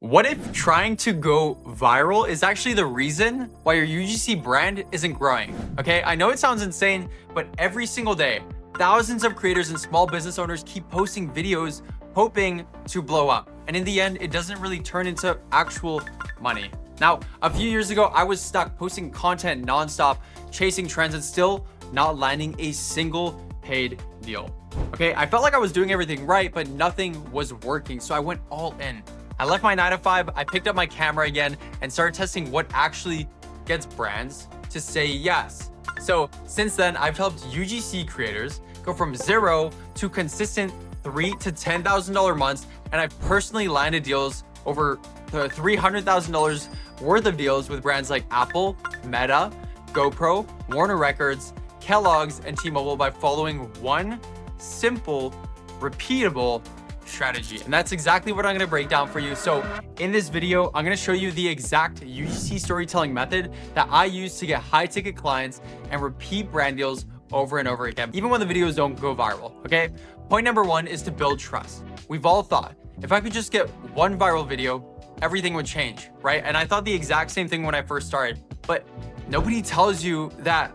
What if trying to go viral is actually the reason why your UGC brand isn't growing? Okay, I know it sounds insane, but every single day, thousands of creators and small business owners keep posting videos hoping to blow up. And in the end, it doesn't really turn into actual money. Now, a few years ago, I was stuck posting content nonstop, chasing trends, and still not landing a single paid deal. Okay, I felt like I was doing everything right, but nothing was working, so I went all in. I left my 9-to-5, I picked up my camera again, and started testing what actually gets brands to say yes. So since then, I've helped UGC creators go from zero to consistent $3,000 to $10,000 months, and I've personally landed deals over $300,000 worth of deals with brands like Apple, Meta, GoPro, Warner Records, Kellogg's, and T-Mobile by following one simple, repeatable strategy. And that's exactly what I'm going to break down for you. So in this video, I'm going to show you the exact UGC storytelling method that I use to get high ticket clients and repeat brand deals over and over again, even when the videos don't go viral. Okay. Point number one is to build trust. We've all thought, if I could just get one viral video, everything would change, right? And I thought the exact same thing when I first started, but nobody tells you that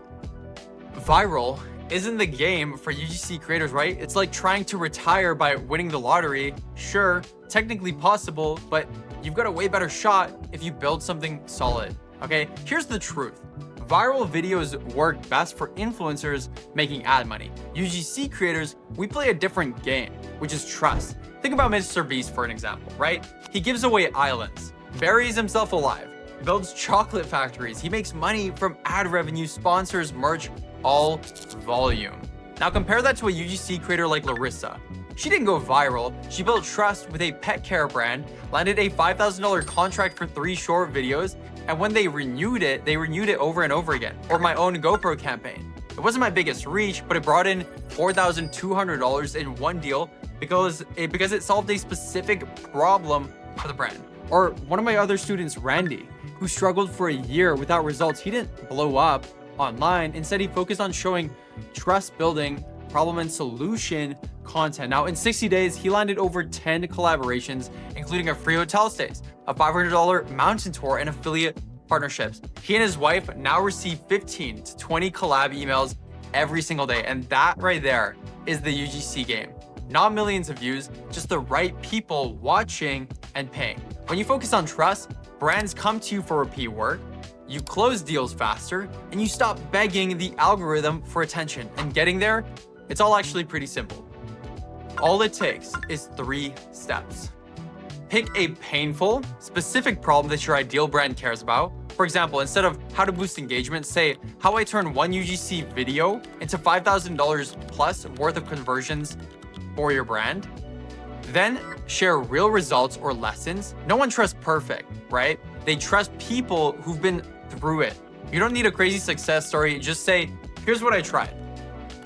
viral isn't the game for UGC creators, right? It's like trying to retire by winning the lottery. Sure, technically possible, but you've got a way better shot if you build something solid, okay? Here's the truth. Viral videos work best for influencers making ad money. UGC creators, we play a different game, which is trust. Think about Mr. Beast for an example, right? He gives away islands, buries himself alive, builds chocolate factories. He makes money from ad revenue, sponsors, merch, all volume. Now compare that to a UGC creator like Larissa. She didn't go viral. She built trust with a pet care brand, landed a $5,000 contract for 3 short videos, and when they renewed it over and over again. Or my own GoPro campaign. It wasn't my biggest reach, but it brought in $4,200 in one deal because it solved a specific problem for the brand. Or one of my other students, Randy, who struggled for a year without results. He didn't blow up online. Instead, he focused on showing trust building, problem and solution content. Now, in 60 days, he landed over 10 collaborations, including a free hotel stays, a $500 mountain tour, and affiliate partnerships. He and his wife now receive 15 to 20 collab emails every single day. And that right there is the UGC game. Not millions of views, just the right people watching and paying. When you focus on trust, brands come to you for repeat work, you close deals faster, and you stop begging the algorithm for attention. And getting there, it's all actually pretty simple. All it takes is 3 steps. Pick a painful, specific problem that your ideal brand cares about. For example, instead of how to boost engagement, say how I turn one UGC video into $5,000 plus worth of conversions for your brand. Then share real results or lessons. No one trusts perfect, right? They trust people who've been through it. You don't need a crazy success story. Just say, here's what I tried.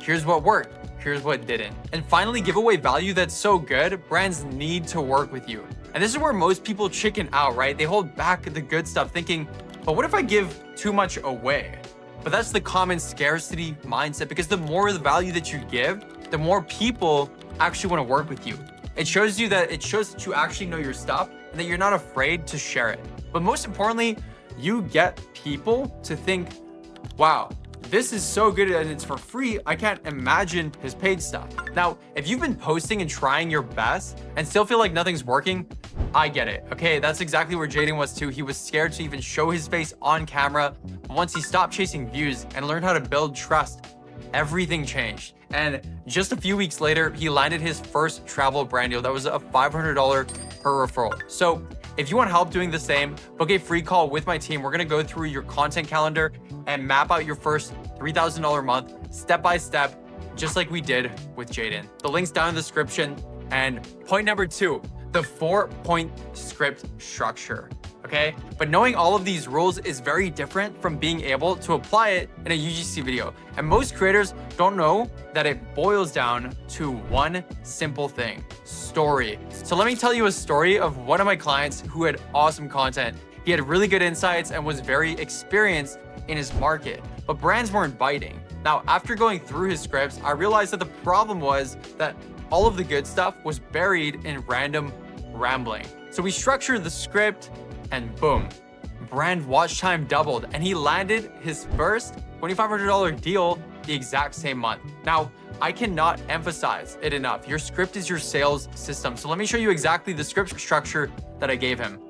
Here's what worked. Here's what didn't. And finally, give away value that's so good, brands need to work with you. And this is where most people chicken out, right? They hold back the good stuff thinking, but what if I give too much away? But that's the common scarcity mindset, because the more the value that you give, the more people actually want to work with you. It shows that you actually know your stuff and that you're not afraid to share it. But most importantly, you get people to think, wow, this is so good and it's for free. I can't imagine his paid stuff. Now, if you've been posting and trying your best and still feel like nothing's working, I get it. Okay, that's exactly where Jaden was too. He was scared to even show his face on camera. Once he stopped chasing views and learned how to build trust, everything changed. And just a few weeks later, he landed his first travel brand deal that was a $500 per referral. So if you want help doing the same, book a free call with my team. We're gonna go through your content calendar and map out your first $3,000 month step by step, just like we did with Jaden. The link's down in the description. And point number 2, the 4-point script structure. Okay, but knowing all of these rules is very different from being able to apply it in a UGC video. And most creators don't know that it boils down to one simple thing: story. So let me tell you a story of one of my clients who had awesome content. He had really good insights and was very experienced in his market, but brands weren't biting. Now, after going through his scripts, I realized that the problem was that all of the good stuff was buried in random rambling. So we structured the script and boom, brand watch time doubled and he landed his first $2,500 deal the exact same month. Now, I cannot emphasize it enough. Your script is your sales system. So let me show you exactly the script structure that I gave him.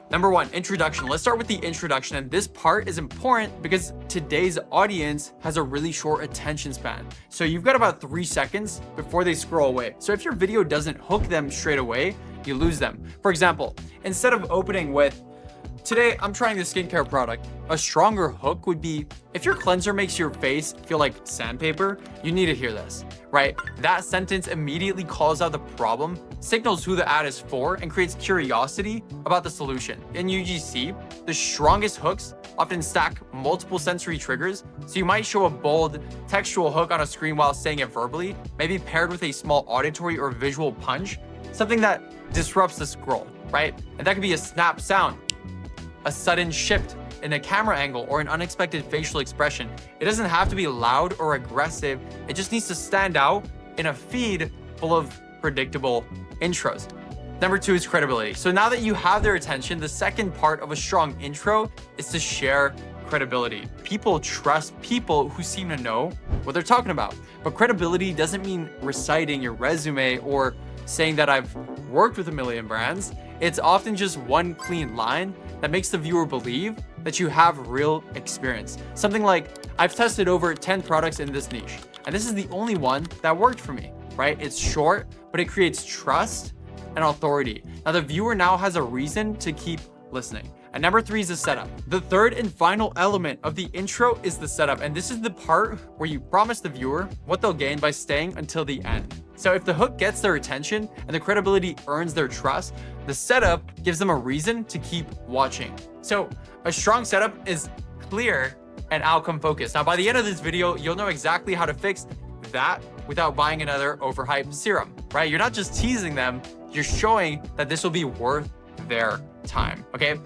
Number one, introduction. Let's start with the introduction. And this part is important because today's audience has a really short attention span. So you've got about 3 seconds before they scroll away. So if your video doesn't hook them straight away, you lose them. For example, instead of opening with, "Today, I'm trying this skincare product," a stronger hook would be, "If your cleanser makes your face feel like sandpaper, you need to hear this," right? That sentence immediately calls out the problem, signals who the ad is for, and creates curiosity about the solution. In UGC, the strongest hooks often stack multiple sensory triggers, so you might show a bold textual hook on a screen while saying it verbally, maybe paired with a small auditory or visual punch, something that disrupts the scroll, right? And that could be a snap sound, a sudden shift in a camera angle, or an unexpected facial expression. It doesn't have to be loud or aggressive. It just needs to stand out in a feed full of predictable intros. Number two is credibility. So now that you have their attention, the second part of a strong intro is to share credibility. People trust people who seem to know what they're talking about. But credibility doesn't mean reciting your resume or saying that I've worked with a million brands. It's often just one clean line that makes the viewer believe that you have real experience. Something like, "I've tested over 10 products in this niche, and this is the only one that worked for me," right? It's short, but it creates trust and authority. Now the viewer now has a reason to keep listening. And number three is the setup. The third and final element of the intro is the setup. And this is the part where you promise the viewer what they'll gain by staying until the end. So if the hook gets their attention and the credibility earns their trust, the setup gives them a reason to keep watching. So a strong setup is clear and outcome focused. Now, by the end of this video, you'll know exactly how to fix that without buying another overhyped serum, right? You're not just teasing them, you're showing that this will be worth their time, okay?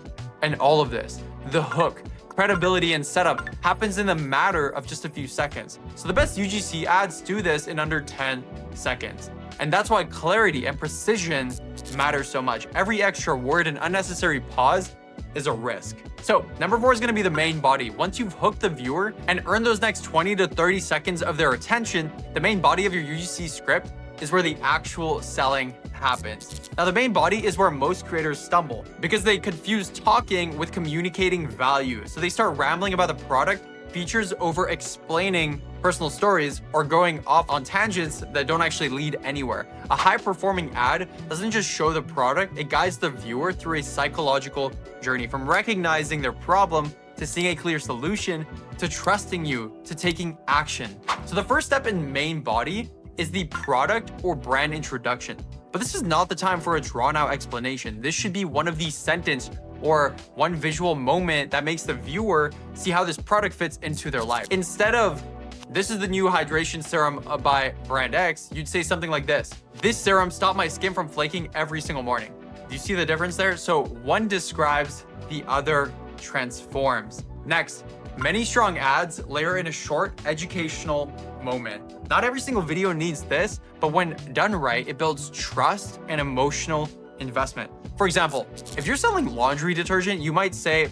And all of this, the hook, credibility, and setup happens in the matter of just a few seconds. So the best UGC ads do this in under 10 seconds. And that's why clarity and precision matter so much. Every extra word and unnecessary pause is a risk. So number four is going to be the main body. Once you've hooked the viewer and earned those next 20 to 30 seconds of their attention, the main body of your UGC script is where the actual selling happens. Now, the main body is where most creators stumble because they confuse talking with communicating value. So they start rambling about the product, features over explaining personal stories, or going off on tangents that don't actually lead anywhere. A high-performing ad doesn't just show the product, it guides the viewer through a psychological journey from recognizing their problem to seeing a clear solution to trusting you to taking action. So the first step in main body is the product or brand introduction. But this is not the time for a drawn-out explanation. This should be one of these sentence or one visual moment that makes the viewer see how this product fits into their life. Instead of, "This is the new hydration serum by brand X," you'd say something like this: "This serum stopped my skin from flaking every single morning." Do you see the difference there? So one describes, the other transforms. Next, many strong ads layer in a short educational moment. Not every single video needs this, but when done right, it builds trust and emotional investment. For example, if you're selling laundry detergent, you might say,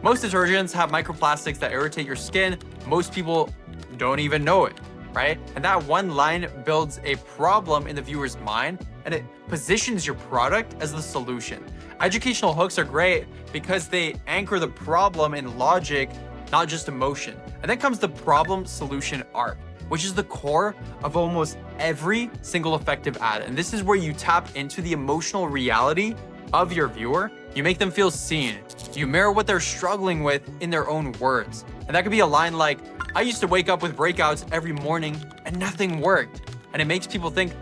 "Most detergents have microplastics that irritate your skin. Most people don't even know it," right? And that one line builds a problem in the viewer's mind, and it positions your product as the solution. Educational hooks are great because they anchor the problem in logic, not just emotion. And then comes the problem solution arc, which is the core of almost every single effective ad. And this is where you tap into the emotional reality of your viewer. You make them feel seen. You mirror what they're struggling with in their own words. And that could be a line like, "I used to wake up with breakouts every morning and nothing worked." And it makes people think,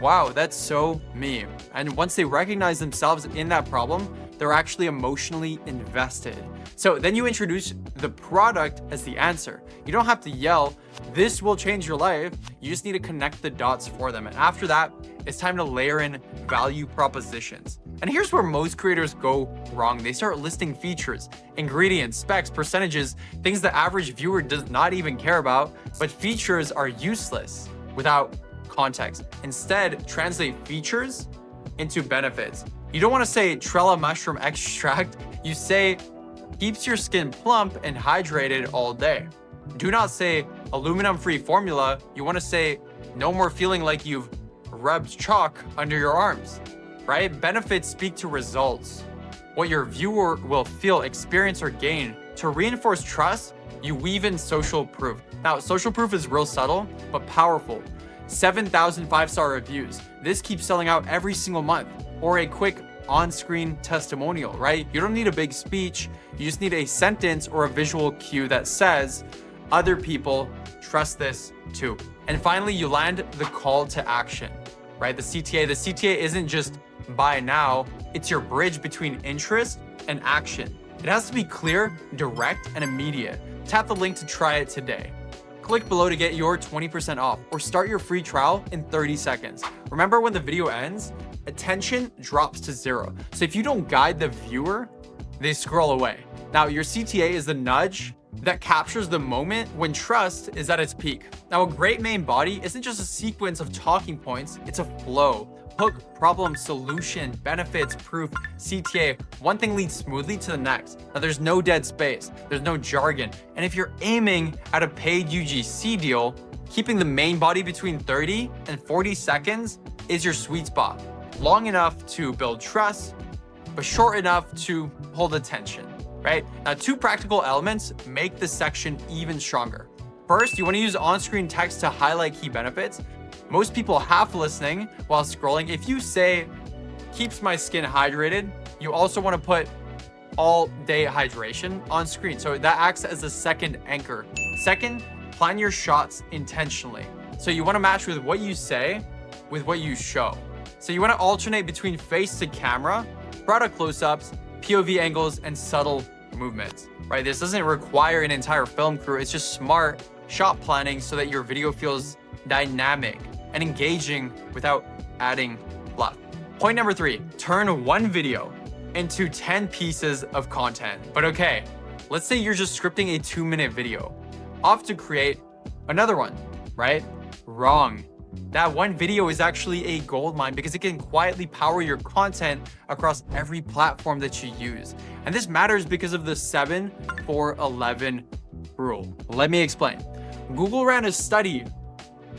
"Wow, that's so me." And once they recognize themselves in that problem, they're actually emotionally invested. So then you introduce the product as the answer. You don't have to yell, "This will change your life." You just need to connect the dots for them. And after that, it's time to layer in value propositions. And here's where most creators go wrong. They start listing features, ingredients, specs, percentages, things the average viewer does not even care about, but features are useless without context. Instead, translate features into benefits. You don't want to say Trella mushroom extract. You say keeps your skin plump and hydrated all day. Do not say aluminum-free formula. You want to say no more feeling like you've rubbed chalk under your arms, right? Benefits speak to results. What your viewer will feel, experience, or gain. To reinforce trust, you weave in social proof. Now, social proof is real subtle, but powerful. 7,000 five-star reviews. This keeps selling out every single month. Or a quick on-screen testimonial, right? You don't need a big speech. You just need a sentence or a visual cue that says, other people trust this too. And finally, you land the call to action, right? The CTA. The CTA isn't just buy now. It's your bridge between interest and action. It has to be clear, direct, and immediate. Tap the link to try it today. Click below to get your 20% off or start your free trial in 30 seconds. Remember, when the video ends, attention drops to 0. So if you don't guide the viewer, they scroll away. Now, your CTA is the nudge that captures the moment when trust is at its peak. Now, a great main body isn't just a sequence of talking points, it's a flow. Hook, problem, solution, benefits, proof, CTA. One thing leads smoothly to the next. Now, there's no dead space, there's no jargon. And if you're aiming at a paid UGC deal, keeping the main body between 30 and 40 seconds is your sweet spot. Long enough to build trust, but short enough to hold attention, right? Now, 2 practical elements make this section even stronger. First, you want to use on-screen text to highlight key benefits. Most people half listening while scrolling. If you say, keeps my skin hydrated, you also want to put all day hydration on screen. So that acts as a second anchor. Second, plan your shots intentionally. So you want to match with what you say with what you show. So you want to alternate between face to camera, product close-ups, POV angles, and subtle movements, right? This doesn't require an entire film crew. It's just smart shot planning so that your video feels dynamic and engaging without adding fluff. Point number 3, turn one video into 10 pieces of content. But okay, let's say you're just scripting a 2-minute video. Off to create another one, right? Wrong. That one video is actually a goldmine because it can quietly power your content across every platform that you use. And this matters because of the 7-4-11 rule. Let me explain. Google ran a study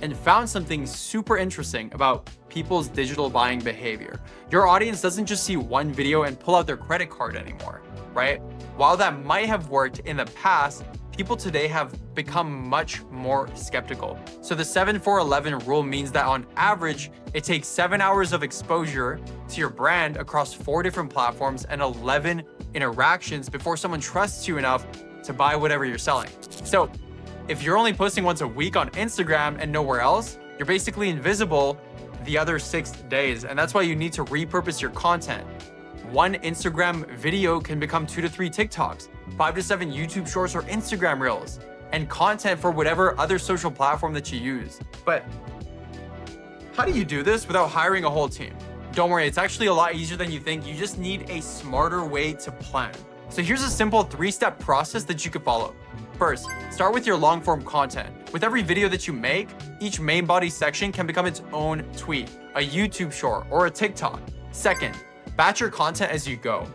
and found something super interesting about people's digital buying behavior. Your audience doesn't just see one video and pull out their credit card anymore, right? While that might have worked in the past, people today have become much more skeptical. So the 7-4-11 rule means that on average, it takes 7 hours of exposure to your brand across 4 different platforms and 11 interactions before someone trusts you enough to buy whatever you're selling. So if you're only posting once a week on Instagram and nowhere else, you're basically invisible the other 6 days. And that's why you need to repurpose your content. One Instagram video can become 2 to 3 TikToks, 5 to 7 YouTube shorts or Instagram reels, and content for whatever other social platform that you use. But how do you do this without hiring a whole team? Don't worry, it's actually a lot easier than you think. You just need a smarter way to plan. So here's a simple 3-step process that you could follow. First, start with your long-form content. With every video that you make, each main body section can become its own tweet, a YouTube short, or a TikTok. Second, batch your content as you go.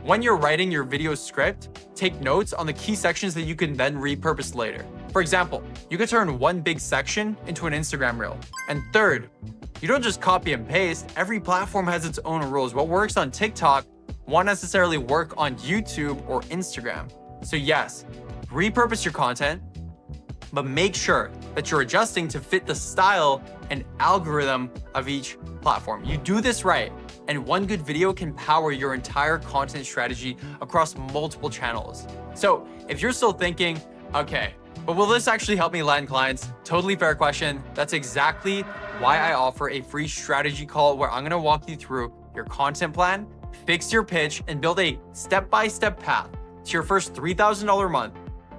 When you're writing your video script, take notes on the key sections that you can then repurpose later. For example, you could turn one big section into an Instagram reel. And third, you don't just copy and paste. Every platform has its own rules. What works on TikTok won't necessarily work on YouTube or Instagram. So yes, repurpose your content, but make sure that you're adjusting to fit the style and algorithm of each platform. You do this right, and one good video can power your entire content strategy across multiple channels. So if you're still thinking, okay, but will this actually help me land clients? Totally fair question. That's exactly why I offer a free strategy call where I'm gonna walk you through your content plan, fix your pitch, and build a step-by-step path to your first $3,000 a month,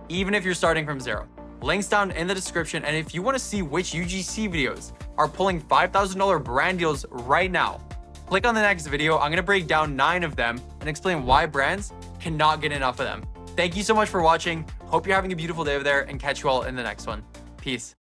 even if you're starting from zero. Links down in the description, and if you want to see which UGC videos are pulling $5,000 brand deals right now, click on the next video. I'm going to break down 9 of them and explain why brands cannot get enough of them. Thank you so much for watching. Hope you're having a beautiful day over there, and catch you all in the next one. Peace.